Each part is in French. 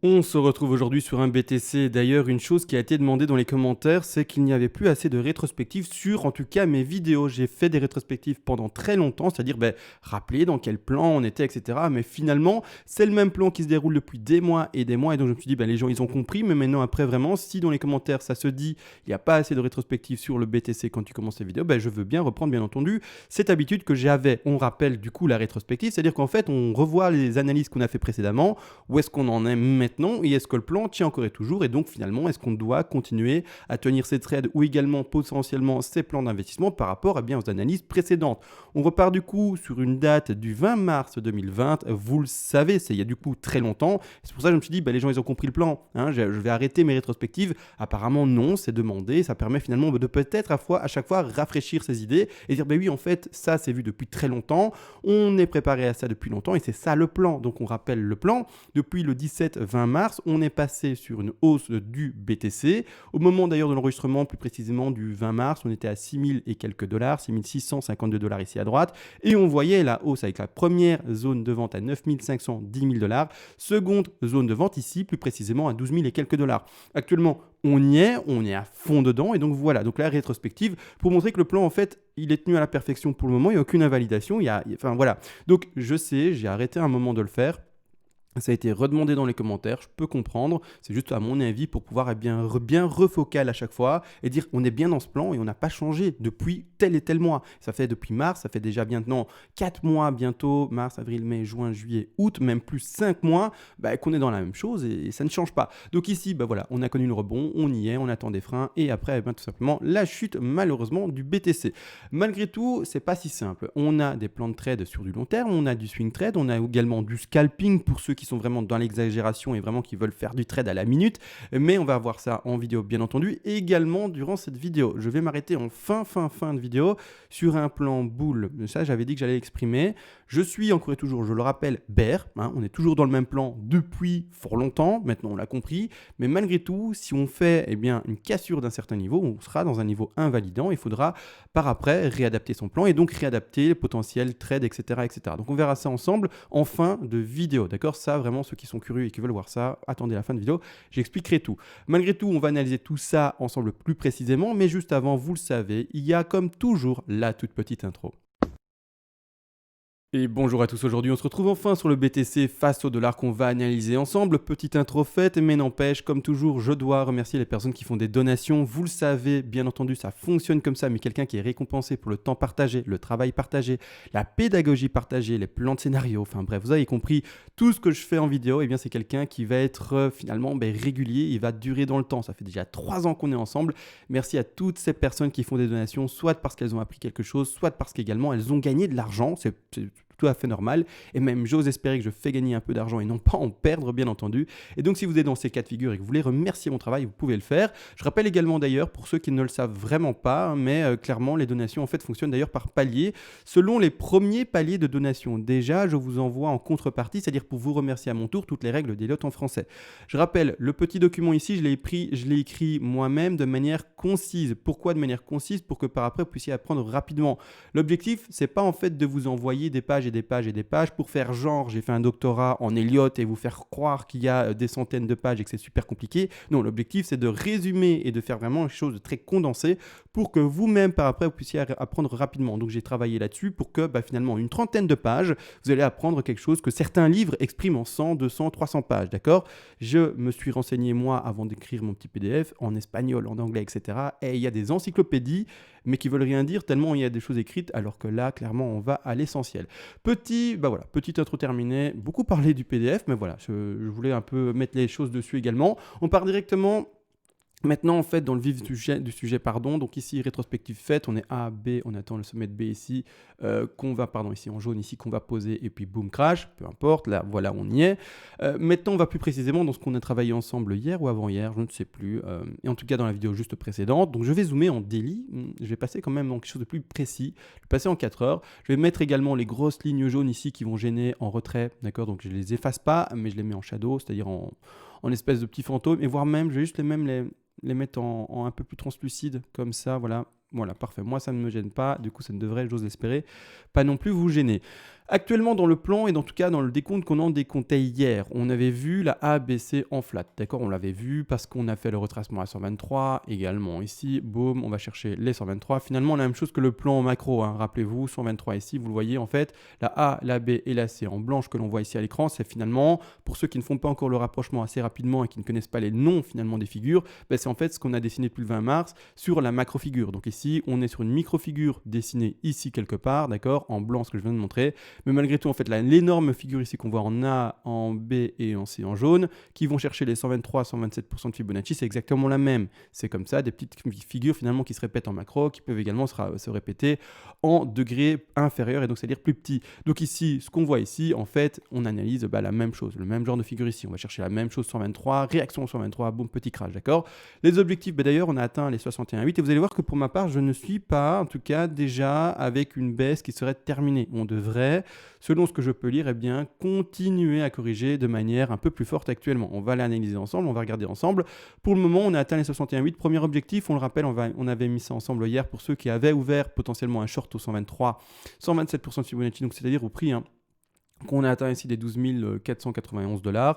On se retrouve aujourd'hui sur un BTC. D'ailleurs, une chose qui a été demandée dans les commentaires, c'est qu'il n'y avait plus assez de rétrospectives sur, en tout cas, mes vidéos. J'ai fait des rétrospectives pendant très longtemps, c'est-à-dire rappeler dans quel plan on était, etc. Mais finalement, c'est le même plan qui se déroule depuis des mois et des mois. Et donc, je me suis dit, les gens, ils ont compris. Mais maintenant, après, vraiment, si dans les commentaires, ça se dit, il n'y a pas assez de rétrospectives sur le BTC quand tu commences les vidéos, je veux bien reprendre, bien entendu, cette habitude que j'avais. On rappelle du coup la rétrospective, c'est-à-dire qu'en fait, on revoit les analyses qu'on a fait précédemment. Où est-ce qu'on en est maintenant et est-ce que le plan tient encore et toujours, et donc finalement est-ce qu'on doit continuer à tenir ses trades ou également potentiellement ses plans d'investissement par rapport aux analyses précédentes. On repart du coup sur une date du 20 mars 2020, vous le savez, c'est il y a du coup très longtemps, c'est pour ça que je me suis dit les gens ils ont compris le plan, je vais arrêter mes rétrospectives. Apparemment non, c'est demandé, ça permet finalement de peut-être à chaque fois rafraîchir ses idées et dire oui en fait ça c'est vu depuis très longtemps, on est préparé à ça depuis longtemps et c'est ça le plan. Donc on rappelle le plan, depuis le 17-20 mars, on est passé sur une hausse du BTC. Au moment d'ailleurs de l'enregistrement, plus précisément du 20 mars, on était à 6000 et quelques dollars, 6652 dollars ici à droite, et on voyait la hausse avec la première zone de vente à 9510 000 dollars, seconde zone de vente ici, plus précisément à 12 000 et quelques dollars. Actuellement, on y est, on est à fond dedans, et donc voilà, donc la rétrospective, pour montrer que le plan, en fait, il est tenu à la perfection pour le moment, il n'y a aucune invalidation, enfin voilà. Donc je sais, j'ai arrêté un moment de le faire. Ça a été redemandé dans les commentaires, je peux comprendre, c'est juste à mon avis pour pouvoir être bien refocal à chaque fois et dire on est bien dans ce plan et on n'a pas changé depuis tel et tel mois. Ça fait depuis mars, ça fait déjà maintenant 4 mois bientôt, mars, avril, mai, juin, juillet, août, même plus 5 mois, qu'on est dans la même chose et ça ne change pas. Donc ici, voilà, on a connu le rebond, on y est, on attend des freins et après, tout simplement, la chute malheureusement du BTC. Malgré tout, c'est pas si simple. On a des plans de trade sur du long terme, on a du swing trade, on a également du scalping pour ceux qui sont vraiment dans l'exagération et vraiment qui veulent faire du trade à la minute, mais on va voir ça en vidéo bien entendu, et également durant cette vidéo. Je vais m'arrêter en fin de vidéo sur un plan boule, ça j'avais dit que j'allais l'exprimer. Je suis encore et toujours, je le rappelle, bear, on est toujours dans le même plan depuis fort longtemps, maintenant on l'a compris, mais malgré tout, si on fait une cassure d'un certain niveau, on sera dans un niveau invalidant, il faudra par après réadapter son plan et donc réadapter les potentiels trades, etc., etc. Donc on verra ça ensemble en fin de vidéo, d'accord? Ça, vraiment, ceux qui sont curieux et qui veulent voir ça, attendez la fin de vidéo, j'expliquerai tout. Malgré tout, on va analyser tout ça ensemble plus précisément, mais juste avant, vous le savez, il y a comme toujours la toute petite intro. Et bonjour à tous, aujourd'hui on se retrouve enfin sur le BTC face au dollar qu'on va analyser ensemble. Petite intro faite, mais n'empêche, comme toujours, je dois remercier les personnes qui font des donations. Vous le savez, bien entendu, ça fonctionne comme ça, mais quelqu'un qui est récompensé pour le temps partagé, le travail partagé, la pédagogie partagée, les plans de scénario, enfin bref, vous avez compris, tout ce que je fais en vidéo, c'est quelqu'un qui va être finalement régulier, il va durer dans le temps. Ça fait déjà 3 ans qu'on est ensemble. Merci à toutes ces personnes qui font des donations, soit parce qu'elles ont appris quelque chose, soit parce qu'également elles ont gagné de l'argent. C'est tout à fait normal, et même j'ose espérer que je fais gagner un peu d'argent et non pas en perdre, bien entendu. Et donc si vous êtes dans ces cas de figure et que vous voulez remercier mon travail, vous pouvez le faire. Je rappelle également d'ailleurs, pour ceux qui ne le savent vraiment pas, mais clairement les donations en fait fonctionnent d'ailleurs par palier. Selon les premiers paliers de donation, déjà je vous envoie en contrepartie, c'est-à-dire pour vous remercier à mon tour, toutes les règles d'Elliott en français. Je rappelle, le petit document ici, je l'ai écrit moi-même de manière concise. Pourquoi de manière concise? Pour que par après vous puissiez apprendre rapidement. L'objectif, c'est pas en fait de vous envoyer des pages et des pages et des pages pour faire genre j'ai fait un doctorat en Elliott et vous faire croire qu'il y a des centaines de pages et que c'est super compliqué. Non, l'objectif c'est de résumer et de faire vraiment une chose très condensée pour que vous-même par après vous puissiez apprendre rapidement. Donc j'ai travaillé là-dessus pour que finalement une trentaine de pages, vous allez apprendre quelque chose que certains livres expriment en 100, 200, 300 pages, d'accord? Je me suis renseigné moi avant d'écrire mon petit PDF en espagnol, en anglais, etc. Et il y a des encyclopédies mais qui veulent rien dire tellement il y a des choses écrites, alors que là, clairement, on va à l'essentiel. Petite intro terminée, beaucoup parlé du PDF, mais voilà, je voulais un peu mettre les choses dessus également. On part directement maintenant, en fait, dans le vif du sujet, donc ici, rétrospective faite, on est A, B, on attend le sommet de B ici, ici en jaune, ici qu'on va poser, et puis boum, crash, peu importe, là, voilà, on y est. Maintenant, on va plus précisément dans ce qu'on a travaillé ensemble hier ou avant-hier, je ne sais plus, et en tout cas dans la vidéo juste précédente. Donc, je vais zoomer en daily, je vais passer quand même dans quelque chose de plus précis, je vais passer en 4 heures. Je vais mettre également les grosses lignes jaunes ici qui vont gêner en retrait, d'accord? Donc, je ne les efface pas, mais je les mets en shadow, c'est-à-dire en espèce de petits fantômes, et voire même, je vais juste les mettre en un peu plus translucide, comme ça, voilà. Voilà, parfait. Moi, ça ne me gêne pas. Du coup, ça ne devrait, j'ose l'espérer, pas non plus vous gêner. Actuellement, dans le plan et en tout cas dans le décompte qu'on en décomptait hier, on avait vu la A baisser en flat. D'accord, on l'avait vu parce qu'on a fait le retracement à 123 également ici. Boum, on va chercher les 123. Finalement, la même chose que le plan macro. Hein. Rappelez-vous, 123 ici, vous le voyez en fait, la A, la B et la C en blanche que l'on voit ici à l'écran, c'est finalement, pour ceux qui ne font pas encore le rapprochement assez rapidement et qui ne connaissent pas les noms finalement des figures, ben, c'est en fait ce qu'on a dessiné depuis le 20 mars sur la macro-figure. Donc ici, on est sur une micro-figure dessinée ici quelque part, d'accord, en blanc, ce que je viens de montrer. Mais malgré tout, en fait, l'énorme figure ici qu'on voit en A, en B et en C en jaune, qui vont chercher les 123 à 127% de Fibonacci, c'est exactement la même. C'est comme ça, des petites figures finalement qui se répètent en macro, qui peuvent également se répéter en degrés inférieurs, et donc c'est-à-dire plus petits. Donc ici, ce qu'on voit ici, en fait, on analyse la même chose, le même genre de figure ici. On va chercher la même chose 123, réaction 123, boum, petit crash, d'accord. Les objectifs, d'ailleurs, on a atteint les 61,8, et vous allez voir que pour ma part, je ne suis pas, en tout cas, déjà avec une baisse qui serait terminée. On devrait, selon ce que je peux lire, continuer à corriger de manière un peu plus forte actuellement. On va l'analyser ensemble, on va regarder ensemble. Pour le moment, on a atteint les 61,8. Premier objectif, on le rappelle, on avait mis ça ensemble hier pour ceux qui avaient ouvert potentiellement un short au 123, 127% de Fibonacci, donc c'est-à-dire au prix qu'on a atteint ici des 12 491 $.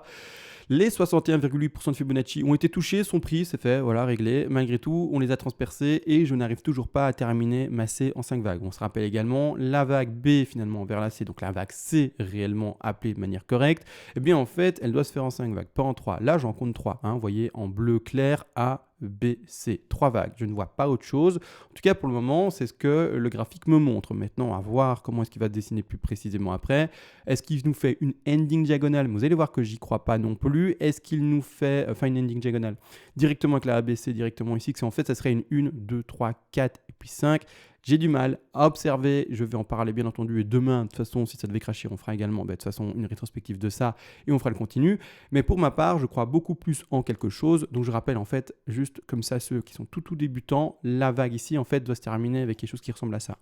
Les 61,8% de Fibonacci ont été touchés, sont pris, c'est fait, voilà, réglé. Malgré tout, on les a transpercés et je n'arrive toujours pas à terminer ma C en 5 vagues. On se rappelle également la vague B finalement vers la C, donc la vague C réellement appelée de manière correcte. Eh bien en fait, elle doit se faire en 5 vagues, pas en 3. Là, j'en compte 3, hein, vous voyez, en bleu clair, A, B, C. 3 vagues, je ne vois pas autre chose. En tout cas, pour le moment, c'est ce que le graphique me montre. Maintenant, à voir comment est-ce qu'il va dessiner plus précisément après. Est-ce qu'il nous fait une ending diagonale? Vous allez voir que j'y crois pas non plus. Est-ce qu'il nous fait, une ending diagonale directement avec la ABC, directement ici, que en fait, ça serait une 1, 2, 3, 4 et puis 5. J'ai du mal à observer, je vais en parler bien entendu, et demain, de toute façon, si ça devait crasher, on fera également de toute façon une rétrospective de ça, et on fera le continu. Mais pour ma part, je crois beaucoup plus en quelque chose, donc je rappelle en fait, juste comme ça, ceux qui sont tout débutants, la vague ici, en fait, doit se terminer avec quelque chose qui ressemble à ça.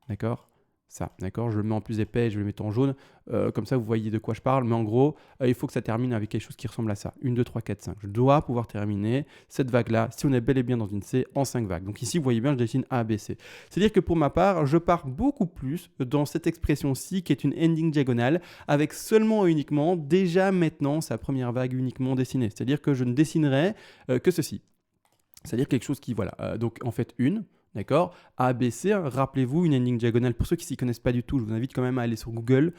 D'accord ? Ça, d'accord, je le mets en plus épais, je le mets en jaune, comme ça vous voyez de quoi je parle, mais en gros, il faut que ça termine avec quelque chose qui ressemble à ça, 1, 2, 3, 4, 5. Je dois pouvoir terminer cette vague-là, si on est bel et bien dans une C, en 5 vagues. Donc ici, vous voyez bien, je dessine A, B, C. C'est-à-dire que pour ma part, je pars beaucoup plus dans cette expression-ci, qui est une ending diagonale, avec seulement et uniquement, déjà maintenant, sa première vague uniquement dessinée. C'est-à-dire que je ne dessinerai que ceci. C'est-à-dire quelque chose qui, voilà, donc en fait une, d'accord, ABC, rappelez-vous, une ending diagonale, pour ceux qui ne s'y connaissent pas du tout, je vous invite quand même à aller sur Google,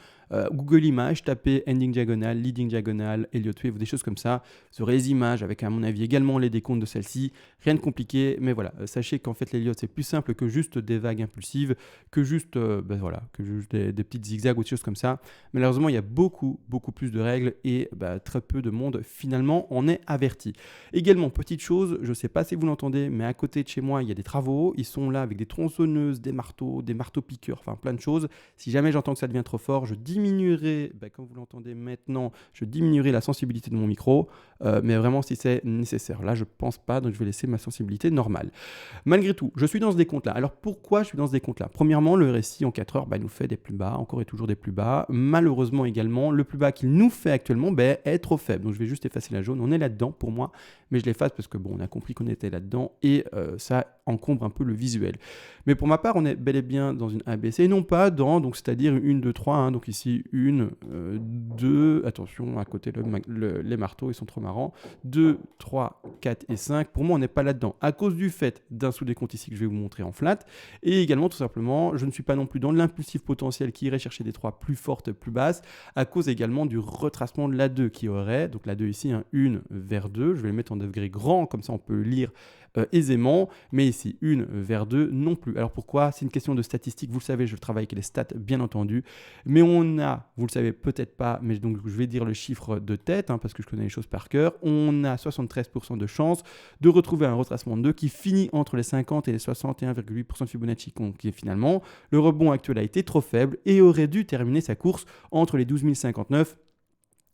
Google Images, tapez ending diagonale, leading diagonale, Elliott Wave, des choses comme ça, vous aurez les images avec à mon avis également les décomptes de celle-ci, rien de compliqué, mais voilà, sachez qu'en fait l'Elliott c'est plus simple que juste des vagues impulsives, que juste, que juste des petites zigzags ou des choses comme ça. Malheureusement il y a beaucoup plus de règles et très peu de monde finalement en est averti. Également, petite chose, je ne sais pas si vous l'entendez, mais à côté de chez moi il y a des travaux, ils sont là avec des tronçonneuses, des marteaux piqueurs, enfin plein de choses. Si jamais j'entends que ça devient trop fort, je diminuerai, comme vous l'entendez maintenant, je diminuerai la sensibilité de mon micro, mais vraiment si c'est nécessaire. Là, je ne pense pas, donc je vais laisser ma sensibilité normale. Malgré tout, je suis dans ce décompte-là. Alors pourquoi je suis dans ce décompte-là? Premièrement, le RSI en 4 heures nous fait des plus bas, encore et toujours des plus bas. Malheureusement également, le plus bas qu'il nous fait actuellement est trop faible. Donc je vais juste effacer la jaune. On est là-dedans pour moi, mais je l'efface parce que on a compris qu'on était là-dedans et ça encombre un peu le visuel. Mais pour ma part, on est bel et bien dans une ABC et non pas dans, donc c'est-à-dire une, 2, 3. Hein, donc ici, 1, 2, attention, à côté les marteaux, ils sont trop marrants. 2, 3, 4 et 5. Pour moi, on n'est pas là-dedans. À cause du fait d'un sous-décompte ici que je vais vous montrer en flat. Et également, tout simplement, je ne suis pas non plus dans l'impulsif potentiel qui irait chercher des 3 plus fortes, plus basses, à cause également du retracement de la 2 qui aurait, donc la 2 ici, 1 vers 2. Je vais le mettre en degré grand, comme ça on peut lire aisément, mais ici 1 vers 2 non plus. Alors pourquoi? C'est une question de statistique, vous le savez, je travaille avec les stats bien entendu, mais on a, vous le savez peut-être pas, mais donc je vais dire le chiffre de tête, parce que je connais les choses par cœur, on a 73% de chance de retrouver un retracement de 2 qui finit entre les 50 et les 61,8% de Fibonacci, qui est finalement, le rebond actuel a été trop faible et aurait dû terminer sa course entre les 12 059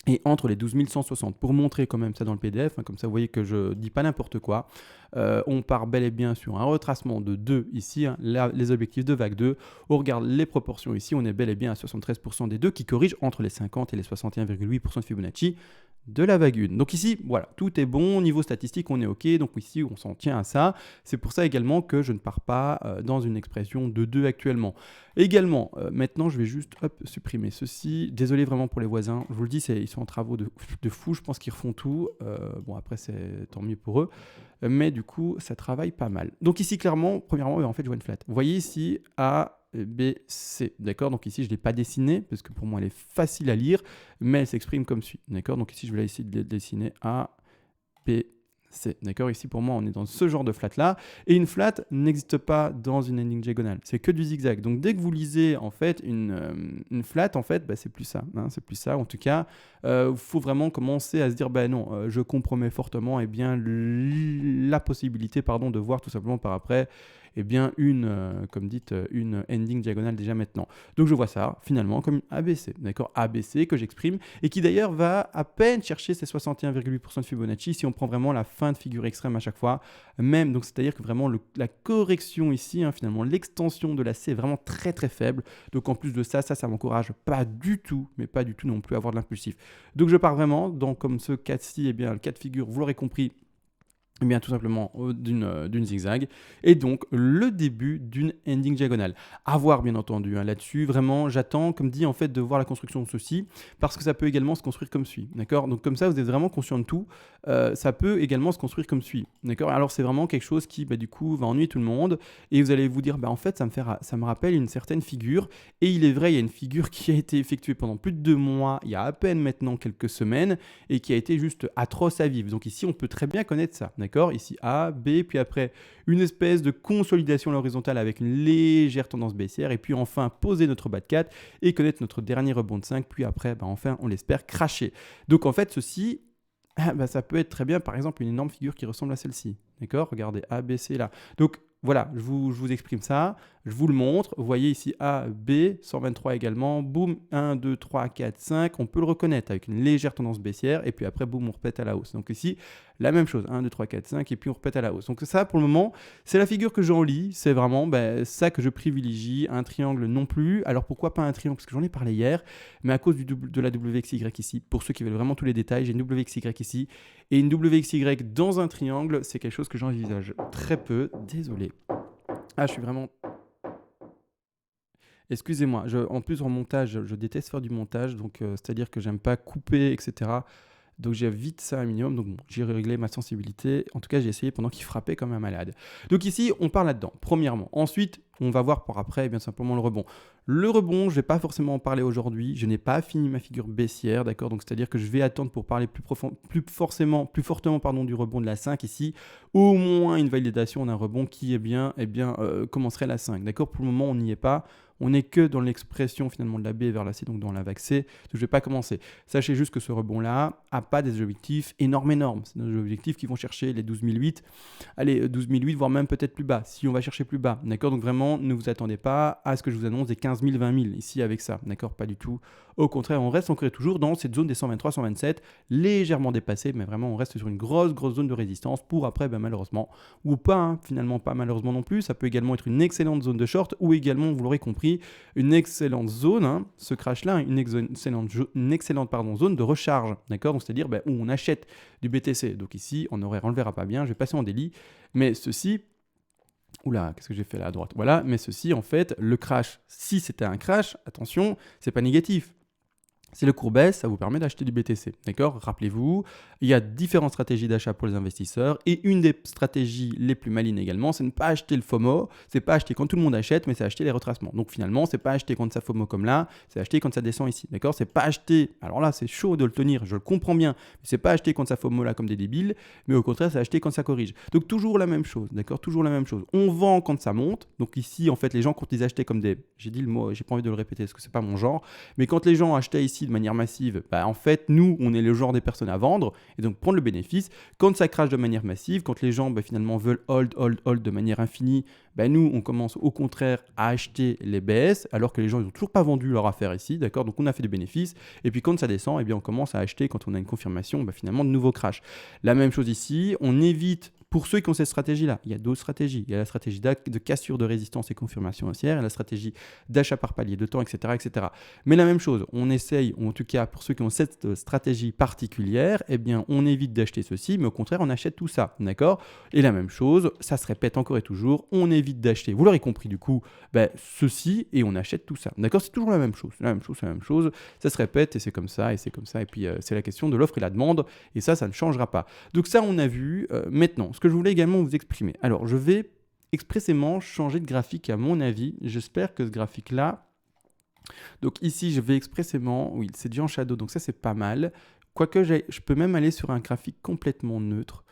et entre les 12 160. Pour montrer quand même ça dans le PDF, comme ça vous voyez que je ne dis pas n'importe quoi, on part bel et bien sur un retracement de 2 ici, les objectifs de vague 2. On regarde les proportions ici, on est bel et bien à 73% des 2 qui corrigent entre les 50 et les 61,8% de Fibonacci. de la vague 1. Donc ici, voilà, tout est bon, niveau statistique, on est OK, donc ici, on s'en tient à ça. C'est pour ça également que je ne pars pas dans une expression de 2 actuellement. Également, maintenant, je vais juste supprimer ceci. Désolé vraiment pour les voisins, je vous le dis, ils sont en travaux de fou, je pense qu'ils refont tout. Bon, après, c'est tant mieux pour eux. Mais du coup, ça travaille pas mal. Donc ici, clairement, premièrement, en fait, je vois une flat. Vous voyez ici, A, B, C. D'accord? Donc ici, je ne l'ai pas dessinée, parce que pour moi, elle est facile à lire, mais elle s'exprime comme suit. D'accord? Donc ici, je vais essayer de dessiner A, B, C. D'accord? Ici, pour moi, on est dans ce genre de flat-là. Et une flat n'existe pas dans une ending diagonale. C'est que du zigzag. Donc dès que vous lisez, en fait, une flat, en fait, bah, c'est plus ça. Hein, c'est plus ça. En tout cas, faut vraiment commencer à se dire, bah non, je compromets fortement la possibilité, pardon, de voir tout simplement par après comme dites, une ending diagonale déjà maintenant. Donc je vois ça finalement comme une ABC, d'accord? ABC que j'exprime et qui d'ailleurs va à peine chercher ces 61,8% de Fibonacci si on prend vraiment la fin de figure extrême à chaque fois. Même, donc c'est-à-dire que vraiment la correction ici, finalement l'extension de la C est vraiment très très faible. Donc en plus de ça m'encourage pas du tout, mais pas du tout non plus à avoir de l'impulsif. Donc je pars vraiment dans comme ce cas-ci, le cas de figure, vous l'aurez compris, eh bien, tout simplement d'une zigzag, et donc le début d'une ending diagonale. À voir, bien entendu, là-dessus, vraiment, j'attends, comme dit, en fait, de voir la construction de ceci, parce que ça peut également se construire comme suit, d'accord? Donc, comme ça, vous êtes vraiment conscient de tout, ça peut également se construire comme suit, d'accord? Alors, c'est vraiment quelque chose qui, du coup, va ennuyer tout le monde, et vous allez vous dire, en fait, ça me rappelle une certaine figure, et il est vrai, il y a une figure qui a été effectuée pendant plus de 2 mois, il y a à peine maintenant quelques semaines, et qui a été juste atroce à vivre. Donc ici, on peut très bien connaître ça, d'accord? Ici A, B, puis après une espèce de consolidation à l'horizontale avec une légère tendance baissière, et puis enfin poser notre bas de 4 et connaître notre dernier rebond de 5, puis après, enfin, on l'espère, cracher. Donc en fait, ceci, ça peut être très bien, par exemple, une énorme figure qui ressemble à celle-ci, d'accord? Regardez, A, B, C là. Donc voilà, je vous exprime ça, je vous le montre. Vous voyez ici A, B, 123 également, boum, 1, 2, 3, 4, 5. On peut le reconnaître avec une légère tendance baissière, et puis après, boum, on repète à la hausse. Donc ici, la même chose, 1, 2, 3, 4, 5, et puis on repète à la hausse. Donc ça, pour le moment, c'est la figure que j'en lis, c'est vraiment ça que je privilégie, un triangle non plus. Alors pourquoi pas un triangle? Parce que j'en ai parlé hier, mais à cause de la WXY ici, pour ceux qui veulent vraiment tous les détails, j'ai une WXY ici, et une WXY dans un triangle, c'est quelque chose que j'envisage très peu, désolé. Ah, je suis vraiment... Excusez-moi, en plus en montage, je déteste faire du montage, donc c'est-à-dire que j'aime pas couper, etc. Donc j'évite ça un minimum, donc bon, j'ai réglé ma sensibilité. En tout cas, j'ai essayé pendant qu'il frappait comme un malade. Donc ici, on part là-dedans, premièrement. Ensuite, on va voir par après, bien simplement le rebond. Le rebond, je ne vais pas forcément en parler aujourd'hui. Je n'ai pas fini ma figure baissière, d'accord? Donc c'est-à-dire que je vais attendre pour parler plus fortement du rebond de la 5 ici. Au moins une validation d'un rebond qui commencerait la 5, d'accord? Pour le moment, on n'y est pas. On n'est que dans l'expression finalement de la B vers la C, donc dans la vague C. Donc je ne vais pas commencer. Sachez juste que ce rebond-là n'a pas des objectifs énormes. C'est des objectifs qui vont chercher les 12008. Allez, 12008, voire même peut-être plus bas, si on va chercher plus bas. D'accord? Donc vraiment, ne vous attendez pas à ce que je vous annonce des 15 000, 20 000 ici avec ça. D'accord? Pas du tout. Au contraire, on reste ancré toujours dans cette zone des 123, 127, légèrement dépassée, mais vraiment on reste sur une grosse zone de résistance pour après, malheureusement, ou pas, finalement pas malheureusement non plus, ça peut également être une excellente zone de short ou également, vous l'aurez compris, une excellente zone, ce crash-là, une excellente zone de recharge, d'accord? Donc c'est-à-dire où on achète du BTC. Donc ici, on ne verra pas bien, je vais passer en délit, mais ceci... Oula, qu'est-ce que j'ai fait là à droite? Voilà, mais ceci, en fait, le crash, si c'était un crash, attention, c'est pas négatif. Si le cours baisse, ça vous permet d'acheter du BTC, d'accord? Rappelez-vous, il y a différentes stratégies d'achat pour les investisseurs et une des stratégies les plus malines également, c'est ne pas acheter le FOMO, c'est pas acheter quand tout le monde achète, mais c'est acheter les retracements. Donc finalement, c'est pas acheter quand ça FOMO comme là, c'est acheter quand ça descend ici, d'accord? C'est pas acheter, alors là, c'est chaud de le tenir, je le comprends bien, mais c'est pas acheter quand ça FOMO là comme des débiles, mais au contraire, c'est acheter quand ça corrige. Donc toujours la même chose, d'accord? Toujours la même chose. On vend quand ça monte, donc ici, en fait, les gens quand ils achetaient comme des, j'ai dit le mot, j'ai pas envie de le répéter parce que c'est pas mon genre, mais quand les gens achetaient ici de manière massive, en fait, nous, on est le genre des personnes à vendre et donc prendre le bénéfice. Quand ça crache de manière massive, quand les gens finalement veulent hold de manière infinie, nous, on commence au contraire à acheter les BS alors que les gens, ils n'ont toujours pas vendu leur affaire ici, d'accord? Donc, on a fait des bénéfices. Et puis, quand ça descend, on commence à acheter quand on a une confirmation, finalement, de nouveaux crash. La même chose ici, on évite Pour ceux qui ont cette stratégie-là, il y a d'autres stratégies. Il y a la stratégie de cassure de résistance et confirmation haussière, il y a la stratégie d'achat par palier de temps, etc., etc. Mais la même chose, on essaye, ou en tout cas pour ceux qui ont cette stratégie particulière, eh bien on évite d'acheter ceci, mais au contraire on achète tout ça, d'accord? Et la même chose, ça se répète encore et toujours, on évite d'acheter, vous l'aurez compris du coup, ceci et on achète tout ça, d'accord? C'est toujours la même chose, la même chose, la même chose, ça se répète et c'est comme ça, et puis c'est la question de l'offre et la demande, et ça ne changera pas. Donc ça on a vu. Maintenant, ce que je voulais également vous exprimer, alors je vais expressément changer de graphique à mon avis, j'espère que ce graphique-là, donc ici je vais expressément, oui c'est déjà en shadow, donc ça c'est pas mal, quoique je peux même aller sur un graphique complètement neutre.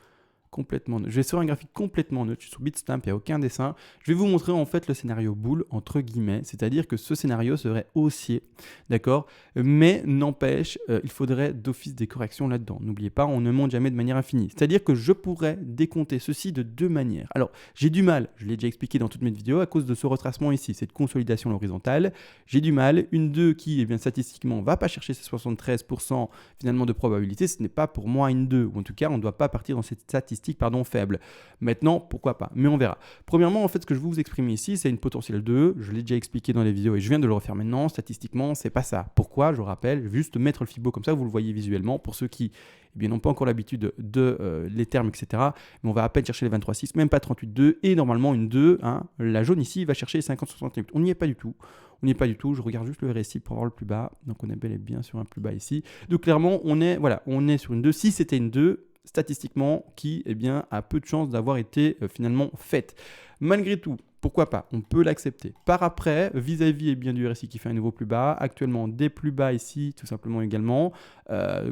Je vais sur un graphique complètement neutre, je suis sur Bitstamp, il n'y a aucun dessin. Je vais vous montrer en fait le scénario boule, entre guillemets, c'est-à-dire que ce scénario serait haussier, d'accord? Mais n'empêche, il faudrait d'office des corrections là-dedans. N'oubliez pas, on ne monte jamais de manière infinie. C'est-à-dire que je pourrais décompter ceci de deux manières. Alors, j'ai du mal, je l'ai déjà expliqué dans toutes mes vidéos, à cause de ce retracement ici, cette consolidation horizontale. J'ai du mal, une 2 qui, eh bien, statistiquement, ne va pas chercher ces 73% finalement de probabilité, ce n'est pas pour moi une 2, ou en tout cas, on ne doit pas partir dans cette statistique faible. Maintenant, pourquoi pas, mais on verra. Premièrement, en fait, ce que je vais vous exprimer ici, c'est une potentielle 2. Je l'ai déjà expliqué dans les vidéos et je viens de le refaire maintenant. Statistiquement, c'est pas ça. Pourquoi? Je rappelle, je vais juste mettre le Fibo comme ça, vous le voyez visuellement. Pour ceux qui n'ont pas encore l'habitude de les termes, etc. Mais on va à peine chercher les 23,6, même pas 38,2. Et normalement, une 2, la jaune ici, va chercher les 50,68. On n'y est pas du tout. Je regarde juste le RSI pour voir le plus bas. Donc on est bel et bien sur un plus bas ici. Donc clairement, on est sur une 2. Si c'était une 2, statistiquement, qui a peu de chances d'avoir été finalement faite. Malgré tout, pourquoi pas? On peut l'accepter. Par après, vis-à-vis du RSI qui fait un nouveau plus bas, actuellement des plus bas ici, tout simplement également.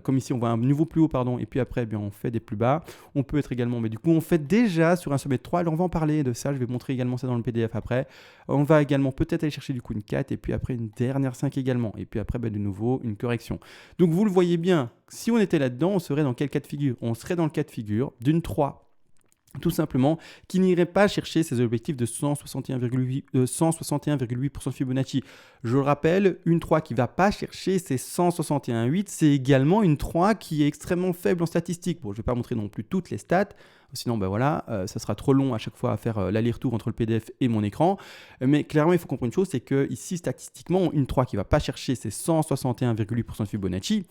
Comme ici, on voit un nouveau plus haut, pardon, et puis après, on fait des plus bas. On peut être également, mais du coup, on fait déjà sur un sommet de 3. Alors, on va en parler de ça. Je vais montrer également ça dans le PDF après. On va également peut-être aller chercher du coup une 4, et puis après une dernière 5 également. Et puis après, de nouveau, une correction. Donc, vous le voyez bien, si on était là-dedans, on serait dans quel cas de figure? On serait dans le cas de figure d'une 3. Tout simplement, qui n'irait pas chercher ses objectifs de 161,8% de Fibonacci. Je le rappelle, une 3 qui ne va pas chercher ses 161,8, c'est également une 3 qui est extrêmement faible en statistique. Bon, je ne vais pas montrer non plus toutes les stats, sinon ça sera trop long à chaque fois à faire l'aller-retour entre le PDF et mon écran. Mais clairement, il faut comprendre une chose, c'est que ici, statistiquement, une 3 qui ne va pas chercher ses 161,8% de Fibonacci,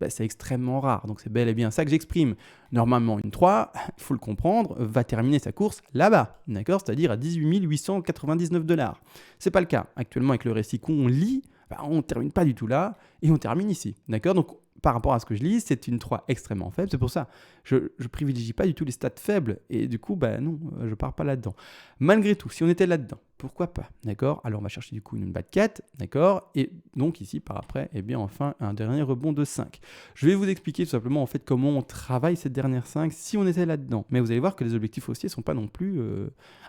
c'est extrêmement rare. Donc c'est bel et bien ça que j'exprime. Normalement, une 3, il faut le comprendre, va terminer sa course là-bas, d'accord? C'est-à-dire à 18 899 $. C'est pas le cas. Actuellement, avec le récit qu'on lit, on ne termine pas du tout là et on termine ici, d'accord? Donc par rapport à ce que je lis, c'est une 3 extrêmement faible. C'est pour ça, je ne privilégie pas du tout les stats faibles. Et du coup, non, je ne pars pas là-dedans. Malgré tout, si on était là-dedans, pourquoi pas, d'accord? Alors, on va chercher du coup une bas de 4, d'accord? Et donc ici, par après, enfin, un dernier rebond de 5. Je vais vous expliquer tout simplement, en fait, comment on travaille cette dernière 5 si on était là-dedans. Mais vous allez voir que les objectifs haussiers ne sont pas non plus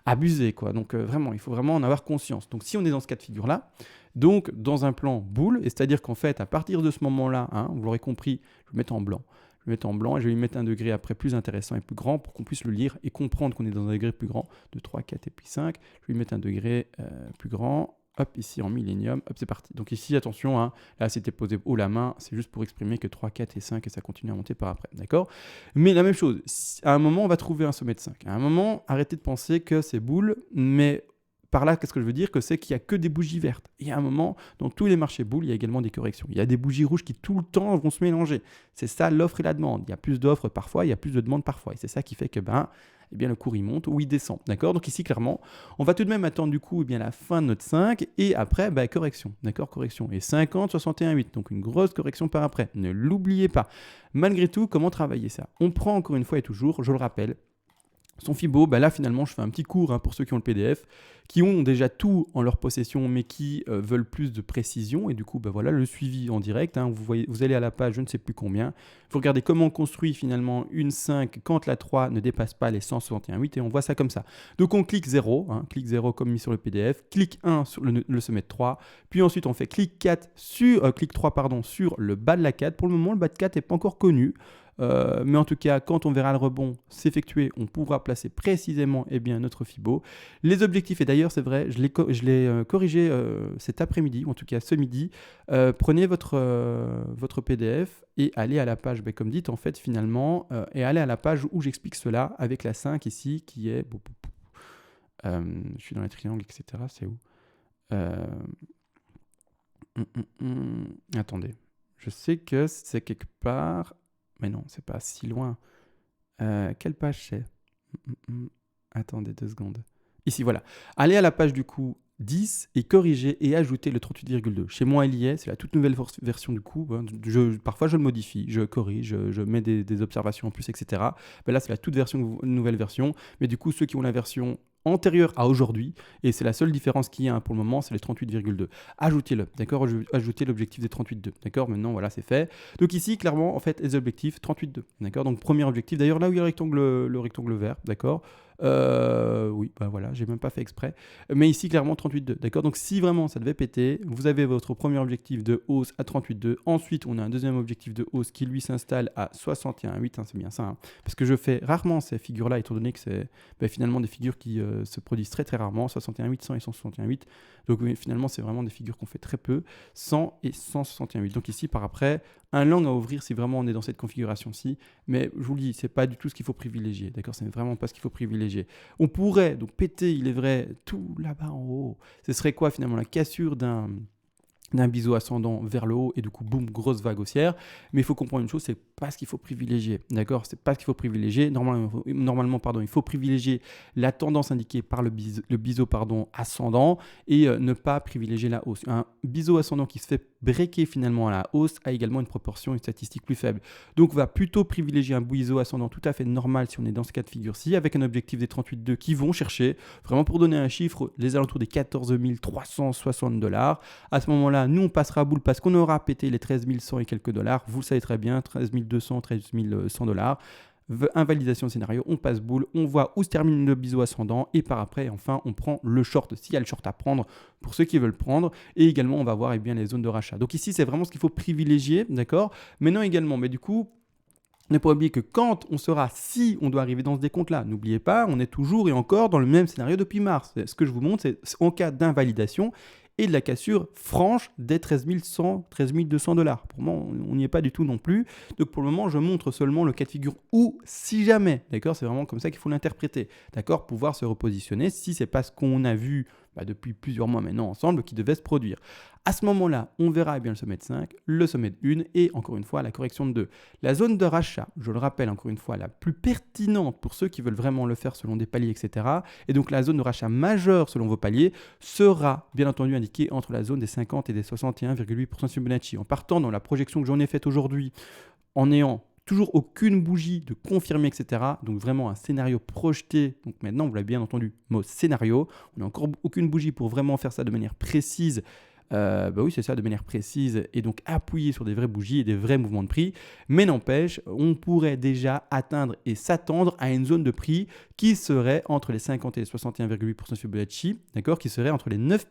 abusés, quoi. Donc, vraiment, il faut vraiment en avoir conscience. Donc, si on est dans ce cas de figure-là, donc dans un plan boule, et c'est-à-dire qu'en fait, à partir de ce moment-là, vous l'aurez compris, je vais mettre en blanc. Je vais mettre en blanc et je vais lui mettre un degré après plus intéressant et plus grand pour qu'on puisse le lire et comprendre qu'on est dans un degré plus grand de 3, 4 et puis 5. Je vais lui mettre un degré plus grand. Hop, ici en millénium. Hop, c'est parti. Donc ici, attention, là c'était posé haut la main. C'est juste pour exprimer que 3, 4 et 5 et ça continue à monter par après. D'accord? Mais la même chose, à un moment, on va trouver un sommet de 5. À un moment, arrêtez de penser que c'est boule, mais par là, qu'est-ce que je veux dire? Que c'est qu'il n'y a que des bougies vertes. Et à un moment, dans tous les marchés boules, il y a également des corrections. Il y a des bougies rouges qui tout le temps vont se mélanger. C'est ça l'offre et la demande. Il y a plus d'offres parfois, il y a plus de demandes parfois. Et c'est ça qui fait que le cours il monte ou il descend. D'accord? Donc ici, clairement, on va tout de même attendre du coup la fin de notre 5 et après, correction. D'accord? Correction. Et 50, 61,8. Donc une grosse correction par après. Ne l'oubliez pas. Malgré tout, comment travailler ça? On prend encore une fois et toujours, je le rappelle, son Fibo, là finalement je fais un petit cours pour ceux qui ont le PDF, qui ont déjà tout en leur possession mais qui veulent plus de précision et du coup voilà le suivi en direct, vous allez à la page je ne sais plus combien, vous regardez comment on construit finalement une 5 quand la 3 ne dépasse pas les 161,8 et on voit ça comme ça. Donc on clique 0, clic 0 comme mis sur le PDF, clic 1 sur le sommet de 3, puis ensuite on fait clic 3 sur le bas de la 4, pour le moment le bas de 4 n'est pas encore connu. Mais en tout cas, quand on verra le rebond s'effectuer, on pourra placer précisément notre Fibo. Les objectifs, et d'ailleurs c'est vrai, je l'ai corrigé cet après-midi, ou en tout cas ce midi. Prenez votre PDF et allez à la page, comme dit en fait finalement, et allez à la page où j'explique cela avec la 5 ici qui est... je suis dans les triangles, etc. C'est où Attendez. Je sais que c'est quelque part... Mais non, c'est pas si loin. Quelle page c'est Attendez 2 secondes. Ici, voilà. Allez à la page du coup 10 et corriger et ajouter le 38,2. Chez moi, il y est. C'est la toute nouvelle version du coup. Parfois, je le modifie, je corrige, je mets des observations en plus, etc. Ben là, c'est la toute nouvelle version. Mais du coup, ceux qui ont la version antérieure à aujourd'hui, et c'est la seule différence qu'il y a pour le moment, c'est les 38,2. Ajoutez-le, d'accord. Ajoutez l'objectif des 38,2, d'accord. Maintenant, voilà, c'est fait. Donc ici, clairement, en fait, les objectifs 38,2, d'accord. Donc premier objectif, d'ailleurs là où il y a le rectangle vert, d'accord. Oui, bah voilà, j'ai même pas fait exprès. Mais ici, clairement, 38,2, d'accord. Donc si vraiment ça devait péter, vous avez votre premier objectif de hausse à 38,2. Ensuite, on a un deuxième objectif de hausse qui lui s'installe à 61,8, c'est bien ça. Parce que je fais rarement ces figures-là, étant donné que c'est finalement des figures qui se produisent très très rarement, 61,8, 100 et 161,8. Donc finalement, c'est vraiment des figures qu'on fait très peu, 100 et 161,8. Donc ici, par après, un lang à ouvrir si vraiment on est dans cette configuration-ci. Mais je vous le dis, c'est pas du tout ce qu'il faut privilégier, d'accord. C'est vraiment pas ce qu'il faut privilégier. On pourrait donc péter, il est vrai, tout là-bas en haut. Ce serait quoi finalement la cassure d'un biseau ascendant vers le haut et du coup boum, grosse vague haussière. Mais il faut comprendre une chose, c'est pas ce qu'il faut privilégier, d'accord. C'est pas ce qu'il faut privilégier. Normalement, il faut privilégier la tendance indiquée par le biseau ascendant et ne pas privilégier la hausse. Un biseau ascendant qui se fait breaker finalement à la hausse a également une proportion, une statistique plus faible. Donc on va plutôt privilégier un biseau ascendant tout à fait normal si on est dans ce cas de figure-ci, avec un objectif des 38,2 qui vont chercher, vraiment pour donner un chiffre, les alentours des 14 360 $. À ce moment-là, nous on passera à boule parce qu'on aura pété les 13 100 et quelques dollars. Vous le savez très bien, 13 200, 13 100 $. Invalidation de scénario, on passe boule, on voit où se termine le biseau ascendant et par après, enfin, on prend le short s'il y a le short à prendre pour ceux qui veulent prendre. Et également, on va voir les zones de rachat. Donc ici, c'est vraiment ce qu'il faut privilégier, d'accord. Maintenant également, mais du coup, ne pas oublier que quand on sera, si on doit arriver dans ce décompte-là, n'oubliez pas, on est toujours et encore dans le même scénario depuis mars. Ce que je vous montre, c'est en cas d'invalidation et de la cassure franche des 13 100, 13 200 $. Pour moi, on n'y est pas du tout non plus. Donc pour le moment, je montre seulement le cas de figure où, si jamais, d'accord, c'est vraiment comme ça qu'il faut l'interpréter, d'accord, pouvoir se repositionner si c'est pas ce qu'on a vu depuis plusieurs mois maintenant ensemble qui devait se produire. À ce moment-là, on verra le sommet de 5, le sommet de 1 et encore une fois la correction de 2. La zone de rachat, je le rappelle encore une fois, la plus pertinente pour ceux qui veulent vraiment le faire selon des paliers, etc. Et donc la zone de rachat majeure selon vos paliers sera bien entendu indiquée entre la zone des 50 et des 61,8% Fibonacci. En partant dans la projection que j'en ai faite aujourd'hui, en ayant toujours aucune bougie de confirmer, etc. Donc vraiment un scénario projeté. Donc maintenant, vous l'avez bien entendu, mot scénario. On n'a encore aucune bougie pour vraiment faire ça de manière précise. Oui, c'est ça, de manière précise, et donc appuyer sur des vraies bougies et des vrais mouvements de prix. Mais n'empêche, on pourrait déjà atteindre et s'attendre à une zone de prix qui serait entre les 50 et les 61,8% Fibonacci, d'accord, qui serait entre les 9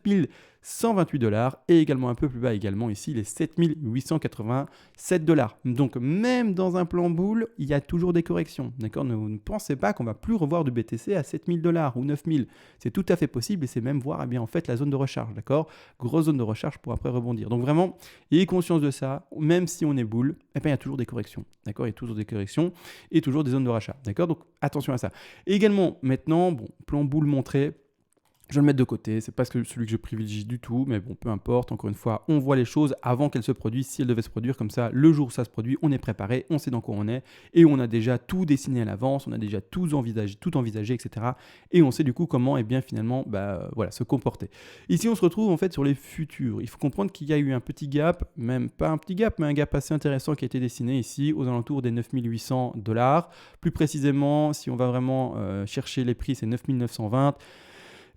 128 $ et également un peu plus bas également ici les 7 887 $. Donc même dans un plan boule, il y a toujours des corrections, d'accord. Ne pensez pas qu'on va plus revoir du BTC à 7 000 $ ou 9 000. C'est tout à fait possible et c'est même voir en fait la zone de recharge, d'accord. Grosse zone de recharge pour après rebondir. Donc vraiment, ayez conscience de ça, même si on est boule, il y a toujours des corrections, d'accord. Il y a toujours des corrections et toujours des zones de rachat, d'accord. Donc attention à ça. Et également maintenant, plan boule montré. Je vais le mettre de côté, c'est pas celui que je privilégie du tout, mais bon, peu importe, encore une fois, on voit les choses avant qu'elles se produisent, si elles devaient se produire, comme ça, le jour où ça se produit, on est préparé, on sait dans quoi on est, et on a déjà tout dessiné à l'avance, on a déjà tout envisagé, etc. Et on sait du coup comment, finalement, se comporter. Ici, on se retrouve en fait sur les futurs. Il faut comprendre qu'il y a eu un petit gap, même pas un petit gap, mais un gap assez intéressant qui a été dessiné ici, aux alentours des 9 800 $. Plus précisément, si on va vraiment chercher les prix, c'est 9 920 $.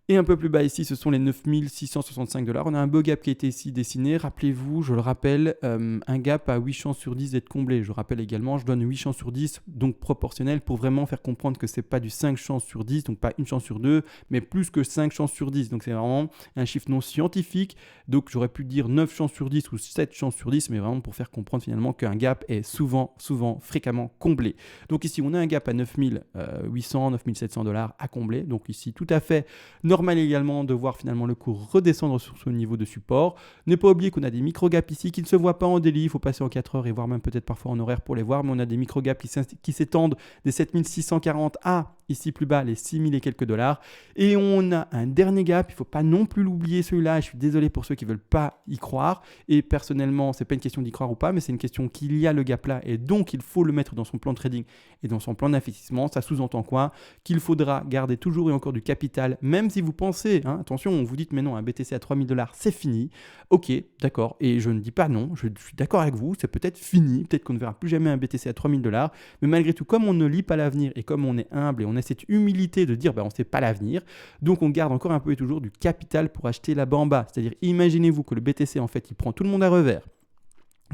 Et un peu plus bas ici, ce sont les 9665 $. On a un beau gap qui a été ici dessiné. Rappelez-vous, je le rappelle, un gap à 8 chances sur 10 d'être comblé. Je rappelle également, je donne 8 chances sur 10, donc proportionnel, pour vraiment faire comprendre que c'est pas du 5 chances sur 10, donc pas une chance sur 2, mais plus que 5 chances sur 10. Donc c'est vraiment un chiffre non scientifique. Donc j'aurais pu dire 9 chances sur 10 ou 7 chances sur 10, mais vraiment pour faire comprendre finalement qu'un gap est souvent, fréquemment comblé. Donc ici, on a un gap à 9800, 9700 $ à combler. Donc ici, tout à fait normal également de voir finalement le cours redescendre sur ce niveau de support. Ne pas oublier qu'on a des micro-gaps ici qui ne se voient pas en daily. Il faut passer en 4 heures et voir même peut-être parfois en horaire pour les voir. Mais on a des micro-gaps qui s'étendent des 7640 à ici plus bas les 6000 et quelques dollars. Et on a un dernier gap. Il ne faut pas non plus l'oublier celui-là. Je suis désolé pour ceux qui ne veulent pas y croire. Et personnellement, ce n'est pas une question d'y croire ou pas, mais c'est une question qu'il y a le gap là. Et donc, il faut le mettre dans son plan de trading et dans son plan d'investissement. Ça sous-entend quoi? Qu'il faudra garder toujours et encore du capital, même si vous pensez, hein, attention, on vous dit mais non, un BTC à 3000 $, c'est fini. Ok, d'accord. Et je ne dis pas non, je suis d'accord avec vous, c'est peut-être fini, peut-être qu'on ne verra plus jamais un BTC à 3000 $, mais malgré tout, comme on ne lit pas l'avenir et comme on est humble et on a cette humilité de dire on ne sait pas l'avenir, donc on garde encore un peu et toujours du capital pour acheter là-bas en bas. C'est-à-dire, imaginez-vous que le BTC, en fait, il prend tout le monde à revers,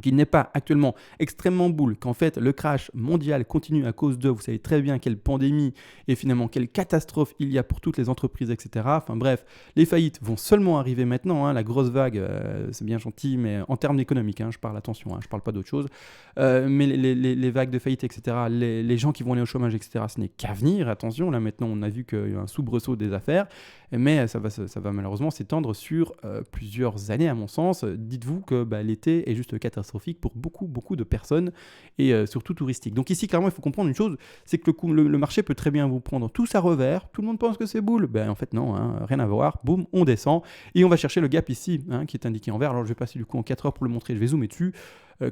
qu'il n'est pas actuellement extrêmement bull, qu'en fait le crash mondial continue à cause de, vous savez très bien quelle pandémie et finalement quelle catastrophe il y a pour toutes les entreprises, etc. Enfin bref, les faillites vont seulement arriver maintenant, hein, la grosse vague, c'est bien gentil, mais en termes économiques, hein, je parle, attention, hein, je parle pas d'autre chose, mais les vagues de faillite, etc., les gens qui vont aller au chômage, etc., ce n'est qu'à venir, attention, là maintenant on a vu qu'il y a un soubresaut des affaires, mais ça va malheureusement s'étendre sur plusieurs années à mon sens. Dites-vous que l'été est juste catastrophique pour beaucoup de personnes et surtout touristique. Donc ici, clairement, il faut comprendre une chose, c'est que le marché peut très bien vous prendre tous à revers. Tout le monde pense que c'est boule. En fait, non, hein, rien à voir. Boum, on descend et on va chercher le gap ici, hein, qui est indiqué en vert. Alors, je vais passer du coup en 4 heures pour le montrer. Je vais zoomer dessus.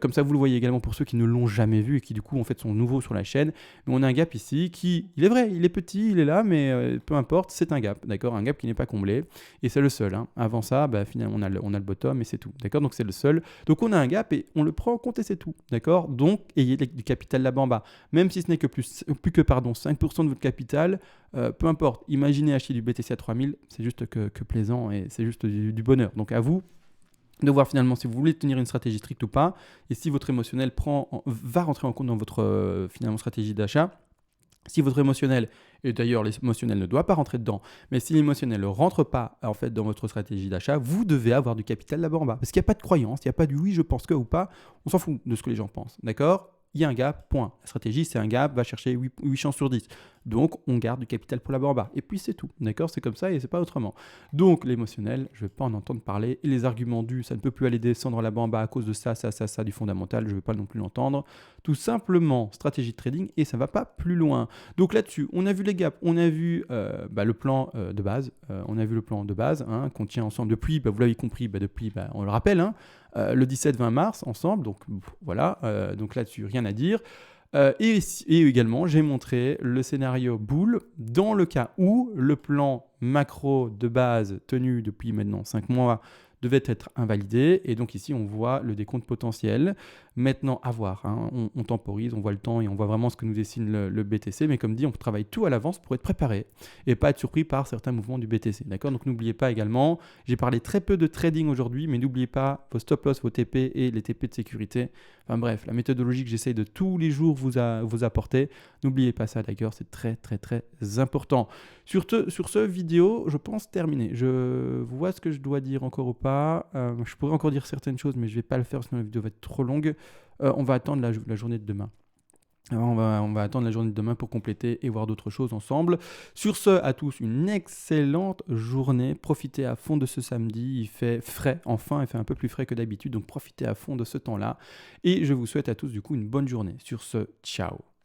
Comme ça, vous le voyez également pour ceux qui ne l'ont jamais vu et qui du coup en fait sont nouveaux sur la chaîne. Mais on a un gap ici qui, il est vrai, il est petit, il est là, mais peu importe, c'est un gap, d'accord, un gap qui n'est pas comblé et c'est le seul. Hein. Avant ça, finalement on a le bottom et c'est tout, d'accord. Donc c'est le seul. Donc on a un gap et on le prend en compte et c'est tout, d'accord. Donc ayez du capital là-bas en bas, même si ce n'est que plus que 5% de votre capital. Peu importe. Imaginez acheter du BTC à 3000, c'est juste que plaisant et c'est juste du bonheur. Donc à vous de voir finalement si vous voulez tenir une stratégie stricte ou pas, et si votre émotionnel va rentrer en compte dans votre finalement stratégie d'achat. Si votre émotionnel, et d'ailleurs l'émotionnel ne doit pas rentrer dedans, mais si l'émotionnel ne rentre pas en fait dans votre stratégie d'achat, vous devez avoir du capital là-bas en bas. Parce qu'il n'y a pas de croyance, il n'y a pas du oui je pense que ou pas, on s'en fout de ce que les gens pensent, d'accord. Il y a un gap, point. La stratégie, c'est un gap, va chercher 8 chances sur 10. Donc, on garde du capital pour là-bas en bas. Et puis, c'est tout. D'accord. C'est comme ça et c'est pas autrement. Donc, l'émotionnel, je ne vais pas en entendre parler. Et les arguments du ça ne peut plus aller descendre là-bas en bas à cause de ça, du fondamental, je ne vais pas non plus l'entendre. Tout simplement, stratégie de trading et ça ne va pas plus loin. Donc, là-dessus, on a vu les gaps, on a vu le plan de base. On a vu le plan de base qu'on tient ensemble depuis, vous l'avez compris, depuis, on le rappelle, le 17-20 mars ensemble. Donc, voilà. Donc, là-dessus, rien à dire. Et également, j'ai montré le scénario bull dans le cas où le plan macro de base tenu depuis maintenant 5 mois devait être invalidé. Et donc ici, on voit le décompte potentiel. Maintenant, à voir. On temporise, on voit le temps et on voit vraiment ce que nous dessine le BTC. Mais comme dit, on travaille tout à l'avance pour être préparé et pas être surpris par certains mouvements du BTC. D'accord. Donc n'oubliez pas également, j'ai parlé très peu de trading aujourd'hui, mais n'oubliez pas vos stop loss, vos TP et les TP de sécurité. Enfin bref, la méthodologie que j'essaye de tous les jours vous apporter. N'oubliez pas ça d'ailleurs, c'est très important. Sur ce vidéo, je pense terminer. Je vois ce que je dois dire encore ou pas. Je pourrais encore dire certaines choses, mais je ne vais pas le faire sinon la vidéo va être trop longue. On va attendre la journée de demain. On va attendre la journée de demain pour compléter et voir d'autres choses ensemble. Sur ce, à tous, une excellente journée. Profitez à fond de ce samedi. Il fait frais, enfin, il fait un peu plus frais que d'habitude. Donc profitez à fond de ce temps-là. Et je vous souhaite à tous du coup une bonne journée. Sur ce, ciao.